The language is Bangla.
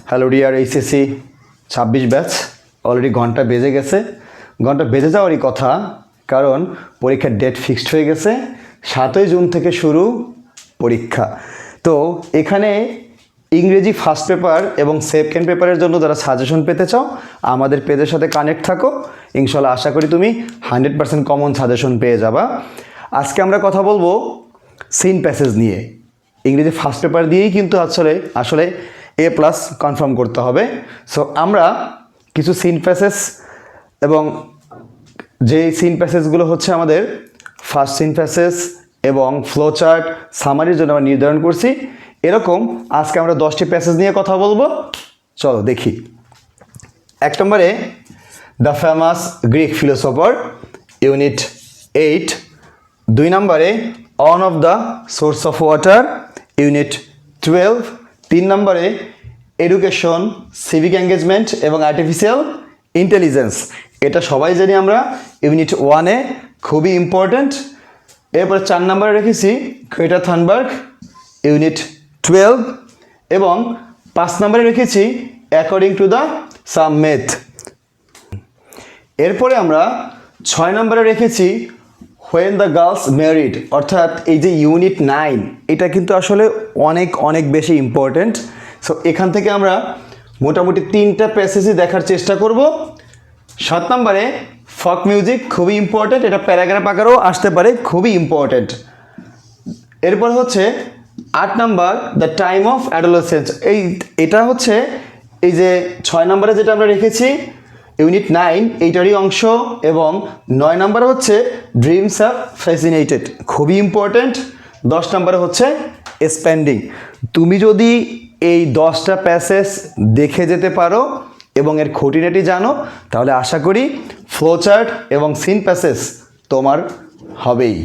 Hello dear HSC 26 batch. Already ঘন্টা বেজে গেছে, ঘন্টা বেজে যাওয়ারই কথা, কারণ পরীক্ষার ডেট ফিক্সড হয়ে গেছে। 7ই জুন থেকে শুরু পরীক্ষা। তো এখানে ইংরেজি ফার্স্ট পেপার এবং সেকেন্ড পেপারের জন্য যারা সাজেশন পেতে চাও আমাদের পেজের সাথে কানেক্ট থাকো। ইনশাল্লাহ আশা করি তুমি 100% কমন সাজেশন পেয়ে যাবা। আজকে আমরা কথা বলবো সিন প্যাসেজ নিয়ে। ইংরেজি ফার্স্ট পেপার দিয়েই কিন্তু আসলে A+ কনফার্ম করতে হবে। সো আমরা কিছু সিন প্যাসেজ এবং যে সিন প্যাসেজগুলো হচ্ছে আমাদের ফার্স্ট সিন প্যাসেজ এবং ফ্লো চার্ট সামারির জন্য আমরা নির্ধারণ করছি। এরকম আজকে আমরা 10টি প্যাসেজ নিয়ে কথা বলবো। চলো দেখি। 1 নম্বরে the famous Greek philosopher, unit 8। 2 নম্বরে on of the source of water, unit 12। 3 নম্বরে এডুকেশন, সিভিক এঙ্গেজমেন্ট এবং আর্টিফিশিয়াল ইন্টেলিজেন্স। এটা সবাই জানি আমরা, ইউনিট 1-এ খুবই ইম্পর্ট্যান্ট। এরপরে 4 নম্বরে রেখেছি গ্রেটা থানবার্গ, ইউনিট 12। এবং 5 নম্বরে রেখেছি according to the sum math. এরপরে আমরা 6 নম্বরে রেখেছি হোয়েন দ্য গার্লস ম্যারিড, অর্থাৎ এই যে ইউনিট 9, এটা কিন্তু আসলে অনেক বেশি ইম্পর্ট্যান্ট। সো এখান থেকে আমরা মোটামুটি 3টা প্যাসেজই দেখার চেষ্টা করব। 7 নম্বরে ফক মিউজিক, খুবই ইম্পর্ট্যান্ট, এটা প্যারাগ্রাফ আকারেও আসতে পারে, খুবই ইম্পর্ট্যান্ট। এরপর হচ্ছে 8 number the time of adolescence. এটা হচ্ছে এই যে 6 নম্বরে যেটা আমরা রেখেছি ইউনিট 9, এইটারই অংশ। এবং 9 নম্বরে হচ্ছে ড্রিমস আর ফ্যাসিনেটেড, খুবই ইম্পর্ট্যান্ট। 10 নম্বরে হচ্ছে স্পেন্ডিং। তুমি যদি এই 10টা প্যাসেজ দেখে যেতে পারো এবং এর খুঁটিনাটি জানো, তাহলে আশা করি ফ্লো চার্ট এবং সিন প্যাসেজ তোমার হবেই।